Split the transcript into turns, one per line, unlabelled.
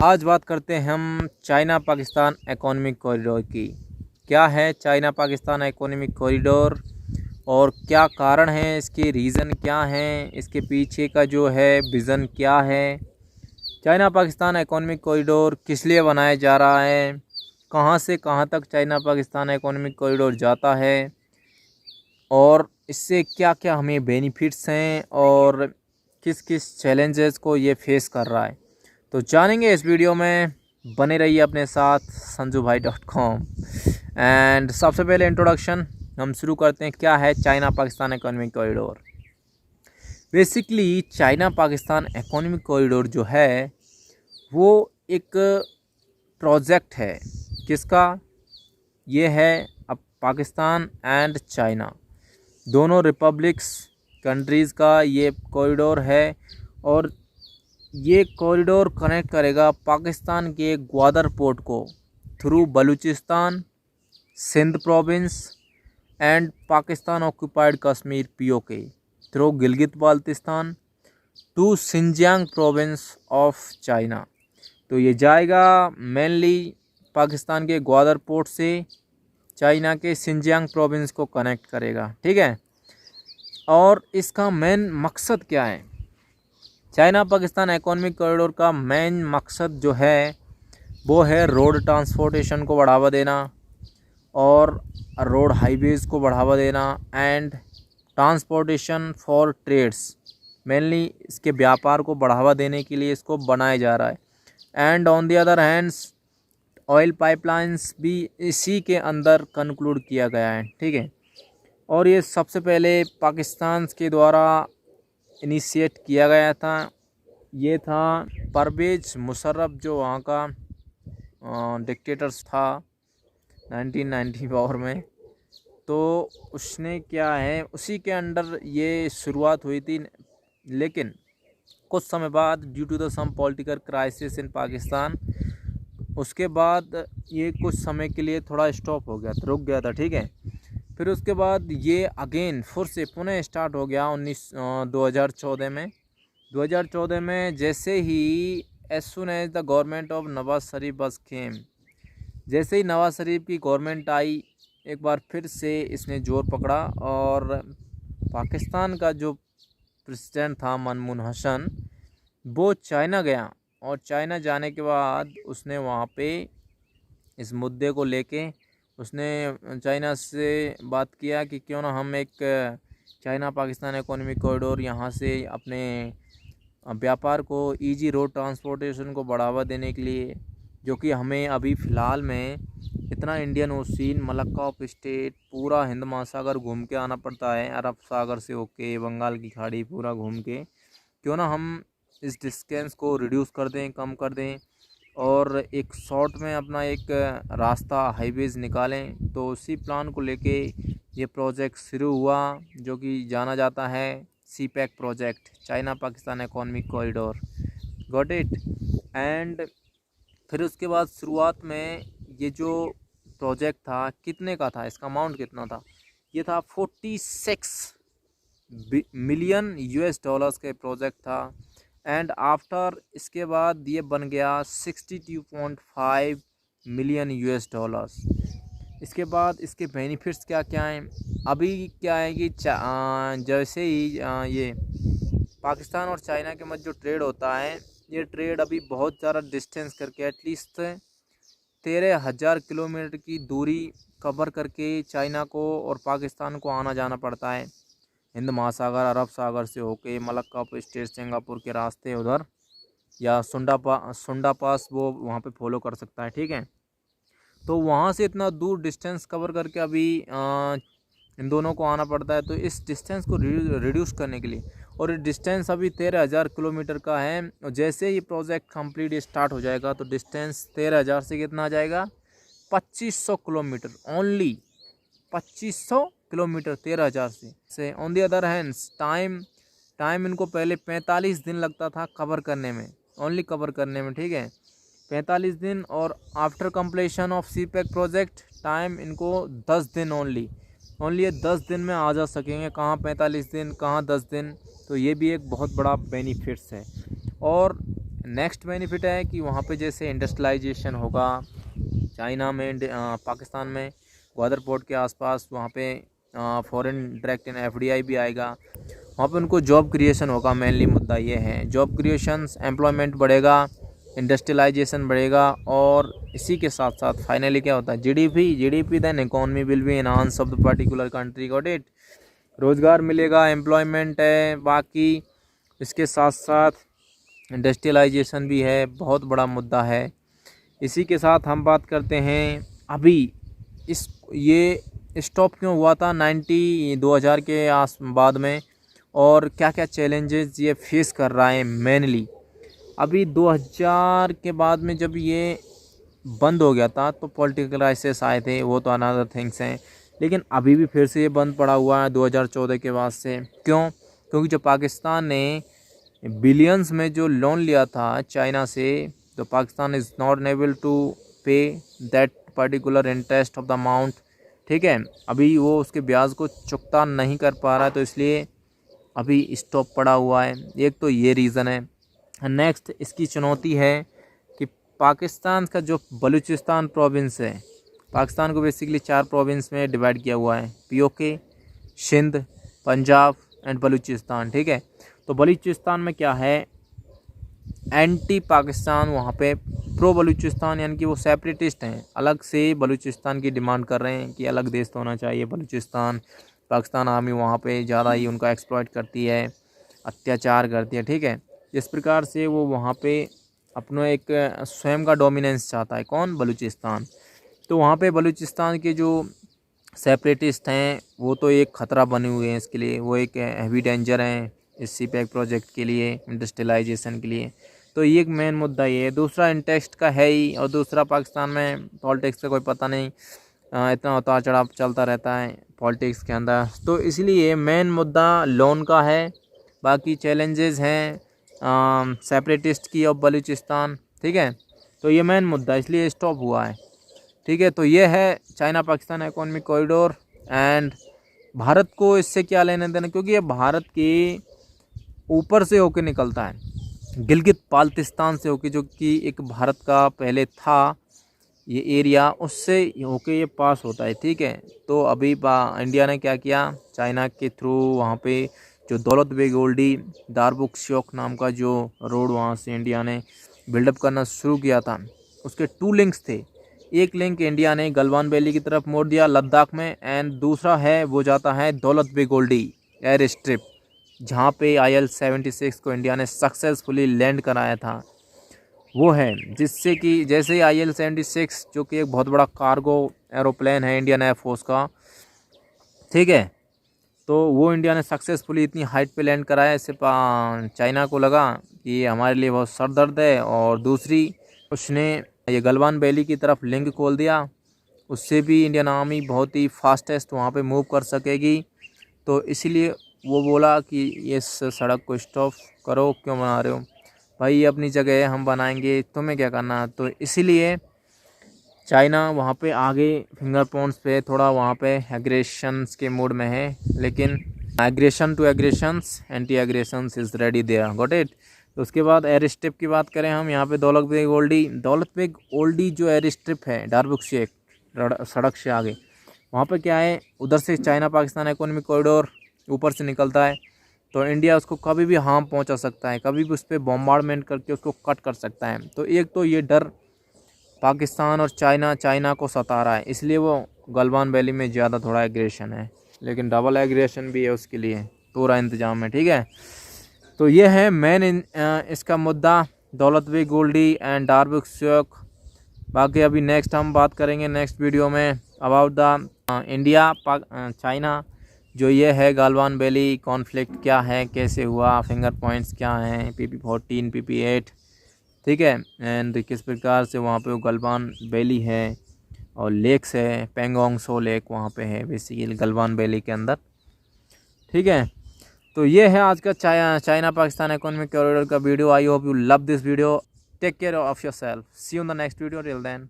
आज बात करते हैं हम चाइना पाकिस्तान इकोनॉमिक कॉरिडोर की। क्या है चाइना पाकिस्तान इकोनॉमिक कॉरिडोर और क्या कारण है, इसके रीज़न क्या हैं, इसके पीछे का जो है विज़न क्या है। चाइना पाकिस्तान इकोनॉमिक कॉरिडोर किस लिए बनाया जा रहा है, कहाँ से कहाँ तक चाइना पाकिस्तान इकोनॉमिक कॉरिडोर जाता है और इससे क्या क्या हमें बेनिफिट्स हैं और किस किस चैलेंजेस को ये फेस कर रहा है, तो जानेंगे इस वीडियो में। बने रहिए अपने साथ sanjubhai.com। एंड सबसे पहले इंट्रोडक्शन हम शुरू करते हैं। क्या है China Pakistan economic corridor? Basically China Pakistan economic corridor जो है वो एक प्रोजेक्ट है। किसका? ये है अब पाकिस्तान एंड चाइना दोनों रिपब्लिक्स कंट्रीज़ का ये कॉरिडोर है और ये कॉरिडोर कनेक्ट करेगा पाकिस्तान के ग्वादर पोर्ट को through Balochistan, Sindh province and Pakistan occupied Kashmir POK through Gilgit Baltistan to Xinjiang province of China. तो ये जाएगा मेनली पाकिस्तान के ग्वादर पोर्ट से चाइना के सिंजियांग प्रोविंस को कनेक्ट करेगा, ठीक है। और इसका मेन मकसद क्या है? चाइना पाकिस्तान इकोनॉमिक कॉरिडोर का मेन मकसद जो है वो है रोड ट्रांसपोर्टेशन को बढ़ावा देना और रोड हाईवेज़ को बढ़ावा देना and transportation for trades. Mainly इसके व्यापार को बढ़ावा देने के लिए इसको बनाया जा रहा है। And on the other hands oil pipelines भी इसी के अंदर कंक्लूड किया गया है, ठीक है। और ये सबसे पहले पाकिस्तान के द्वारा इनिशिएट किया गया था। ये था परवेज़ मुशर्रफ जो वहाँ का डिक्टेटर्स था 1994 में। तो उसने क्या है उसी के अंडर ये शुरुआत हुई थी, लेकिन कुछ समय बाद due to the some political crisis in Pakistan उसके बाद ये कुछ समय के लिए थोड़ा स्टॉप हो गया था, रुक गया था, ठीक है। फिर उसके बाद ये अगेन फिर से पुनः स्टार्ट हो गया 2014 में जैसे ही as soon as the government of Nawaz Sharif बस केम, जैसे ही नवाज शरीफ की गवर्नमेंट आई एक बार फिर से इसने जोर पकड़ा और पाकिस्तान का जो प्रेसिडेंट था मनमोहन हसन वो चाइना गया और चाइना जाने के बाद उसने वहाँ पे इस मुद्दे को लेके उसने चाइना से बात किया कि क्यों ना हम एक चाइना पाकिस्तान इकोनॉमिक कॉरिडोर यहाँ से अपने व्यापार को इजी रोड ट्रांसपोर्टेशन को बढ़ावा देने के लिए, जो कि हमें अभी फ़िलहाल में इतना Indian ocean Malacca of state पूरा हिंद महासागर घूम के आना पड़ता है, अरब सागर से होके बंगाल की खाड़ी पूरा घूम के, क्यों ना हम इस डिस्टेंस को रिड्यूस कर दें, कम कर दें और एक शॉर्ट में अपना एक रास्ता हाईवेज़ निकालें। तो उसी प्लान को लेके ये प्रोजेक्ट शुरू हुआ जो कि जाना जाता है CPEC project, China Pakistan economic corridor. Got it. And फिर उसके बाद शुरुआत में ये जो प्रोजेक्ट था कितने का था, इसका अमाउंट कितना था? ये था 46 मिलियन यूएस डॉलर्स के प्रोजेक्ट था। एंड आफ्टर इसके बाद ये बन गया 62.5 मिलियन यूएस डॉलर्स। इसके बाद इसके बेनिफिट्स क्या क्या हैं? अभी क्या है कि जैसे ही ये पाकिस्तान और चाइना के मध्य जो ट्रेड होता है, ये ट्रेड अभी बहुत ज़्यादा डिस्टेंस करके एटलीस्ट 13,000 किलोमीटर की दूरी कवर करके चाइना को और पाकिस्तान को आना जाना पड़ता है, हिंद महासागर अरब सागर से होके मलक्का ऑफ स्टेट सिंगापुर के रास्ते उधर, या सुंडा पास वो वहाँ पे फॉलो कर सकता है, ठीक है। तो वहाँ से इतना दूर डिस्टेंस कवर करके अभी इन दोनों को आना पड़ता है। तो इस डिस्टेंस को रिड्यूस करने के लिए, और ये डिस्टेंस अभी 13,000 किलोमीटर का है, और जैसे ही प्रोजेक्ट कंप्लीट स्टार्ट हो जाएगा तो डिस्टेंस 13,000 से कितना आ जाएगा? 2500 किलोमीटर ओनली, 2500 किलोमीटर 13,000 से। On the other hands time इनको पहले 45 दिन लगता था कवर करने में, ओनली कवर करने में, ठीक है, 45 दिन। और after completion of CPEC project time इनको 10 दिन ओनली ये 10 दिन में आ जा सकेंगे। कहाँ 45 दिन, कहाँ 10 दिन। तो ये भी एक बहुत बड़ा बेनिफिट्स है। और नेक्स्ट बेनिफिट है कि वहाँ पे जैसे इंडस्ट्रियलाइजेशन होगा चाइना में, पाकिस्तान में ग्वादर पोर्ट के आसपास, वहाँ पे फॉरेन डायरेक्ट FDI भी आएगा, वहाँ पे उनको जॉब क्रिएशन होगा। मेनली मुद्दा ये है, जॉब क्रिएशन, एम्प्लॉयमेंट बढ़ेगा, इंडस्ट्रियलाइजेशन बढ़ेगा, और इसी के साथ साथ फाइनली क्या होता है, GDP then economy will be enhance of the particular country, got it. रोज़गार मिलेगा, एम्प्लॉयमेंट है, बाकी इसके साथ साथ इंडस्ट्रियलाइजेशन भी है, बहुत बड़ा मुद्दा है। इसी के साथ हम बात करते हैं अभी ये स्टॉप क्यों हुआ था 2000 के बाद में, और क्या क्या चैलेंजेस ये फेस कर रहा है मेनली। अभी 2000 के बाद में जब ये बंद हो गया था तो पॉलिटिकल क्राइसिस आए थे, वो तो अनदर थिंग्स हैं, लेकिन अभी भी फिर से ये बंद पड़ा हुआ है 2014 के बाद से। क्यों? क्योंकि जो पाकिस्तान ने बिलियंस में जो लोन लिया था चाइना से, तो Pakistan is not able to pay that particular interest of the amount, ठीक है। अभी वो उसके ब्याज को चुकता नहीं कर पा रहा है, तो इसलिए अभी स्टॉप पड़ा हुआ है। एक तो ये रीज़न है। नेक्स्ट इसकी चुनौती है कि पाकिस्तान का जो बलूचिस्तान प्रोविंस है, पाकिस्तान को बेसिकली 4 प्रोविंस में डिवाइड किया हुआ है, POK, सिंध, पंजाब एंड बलूचिस्तान, ठीक है। तो बलूचिस्तान में क्या है, एंटी पाकिस्तान, वहाँ पे प्रो बलूचिस्तान, यानी कि वो सेपरेटिस्ट हैं, अलग से बलूचिस्तान की डिमांड कर रहे हैं कि अलग देश तो होना चाहिए बलूचिस्तान। पाकिस्तान आर्मी वहाँ पे ज़्यादा ही उनका एक्सप्लॉइट करती है, अत्याचार करती है, ठीक है। इस प्रकार से वो वहाँ पे अपना एक स्वयं का डोमिनेंस चाहता है, कौन? बलूचिस्तान। तो वहाँ पे बलूचिस्तान के जो सेपरेटिस्ट हैं वो तो एक ख़तरा बने हुए हैं इसके लिए, वो एक हैवी डेंजर हैं इस CPEC प्रोजेक्ट के लिए, इंडस्ट्रियलाइजेशन के लिए। तो ये एक मेन मुद्दा ये है। दूसरा इंटरेस्ट का है ही, और दूसरा पाकिस्तान में पॉलिटिक्स का कोई पता नहीं, इतना उतार चढ़ाव चलता रहता है पॉलिटिक्स के अंदर। तो इसलिए मेन मुद्दा लोन का है, बाकी चैलेंजेस हैं सेपरेटिस्ट की और बलूचिस्तान, ठीक है। तो ये मेन मुद्दा इसलिए स्टॉप हुआ है, ठीक है। तो ये है China Pakistan economic corridor. And Bharat को इससे क्या लेने देना, क्योंकि ये भारत के ऊपर से होके निकलता है, गिलगित बाल्टिस्तान से होके, जो कि एक भारत का पहले था ये एरिया, उससे होके ये पास होता है, ठीक है। तो अभी इंडिया ने क्या किया, चाइना के थ्रू वहाँ पे जो दौलत बेग ओल्डी दारबुक श्योक नाम का जो रोड वहाँ से इंडिया ने बिल्डअप करना शुरू किया था, उसके 2 लिंक्स थे। एक लिंक इंडिया ने गलवान वैली की तरफ मोड़ दिया लद्दाख में, एंड दूसरा है वो जाता है दौलत बेग ओल्डी एयर स्ट्रिप, जहाँ पे IL-76 को इंडिया ने सक्सेसफुली लैंड कराया था, वो है। जिससे कि जैसे ही IL-76 जो कि एक बहुत बड़ा कार्गो एरोप्लेन है इंडियन एयरफोर्स का, ठीक है, तो वो इंडिया ने सक्सेसफुली इतनी हाइट पे लैंड कराया, इससे चाइना को लगा कि ये हमारे लिए बहुत सर दर्द है, और दूसरी उसने ये गलवान वैली की तरफ लिंक खोल दिया, उससे भी इंडियन आर्मी बहुत ही फास्टेस्ट वहाँ पे मूव कर सकेगी। तो इसीलिए वो बोला कि इस सड़क को स्टॉप करो, क्यों बना रहे हो भाई, ये अपनी जगह है, हम बनाएंगे, तुम्हें क्या करना। तो इसीलिए चाइना वहाँ पे आगे फिंगर पॉइंट्स पे थोड़ा वहाँ पे एग्रेशंस के मूड में है, लेकिन aggression to aggressions, anti aggressions is ready there, got it. तो उसके बाद एयर स्ट्रिप की बात करें हम, यहाँ पे दौलत बेग ओल्डी जो एयर स्ट्रिप है डारबुक शेख सड़क से आगे, वहाँ पे क्या है, उधर से चाइना पाकिस्तान इकोनॉमिक कॉरिडोर ऊपर से निकलता है, तो इंडिया उसको कभी भी हार्म पहुँचा सकता है, कभी भी उस पर बॉम्बार्डमेंट करके उसको कट कर सकता है। तो एक तो ये डर पाकिस्तान और चाइना को सता रहा है, इसलिए वो गलवान वैली में ज़्यादा थोड़ा एग्रेशन है, लेकिन डबल एग्रेशन भी है उसके लिए, पूरा इंतजाम है, ठीक है। तो ये है मेन इसका मुद्दा, दौलत बेग ओल्डी एंड डारबुक शेख। बाकी अभी नेक्स्ट हम बात करेंगे नेक्स्ट वीडियो में अबाउट द इंडिया चाइना, जो ये है गलवान वैली कॉन्फ्लिक्ट क्या है, कैसे हुआ, फिंगर पॉइंट्स क्या हैं, PP-14 PP-8, ठीक है। एंड किस प्रकार से वहाँ पे वो गलवान वैली है, और लेक्स है, पेंगोंग सो लेक वहाँ पे है बेसिकली गलवान वैली के अंदर, ठीक है। तो ये है आज का चाइना पाकिस्तान इकोनॉमिक कॉरिडोर का video. I hope you love this video. Take care of yourself, see you in the next video, till then.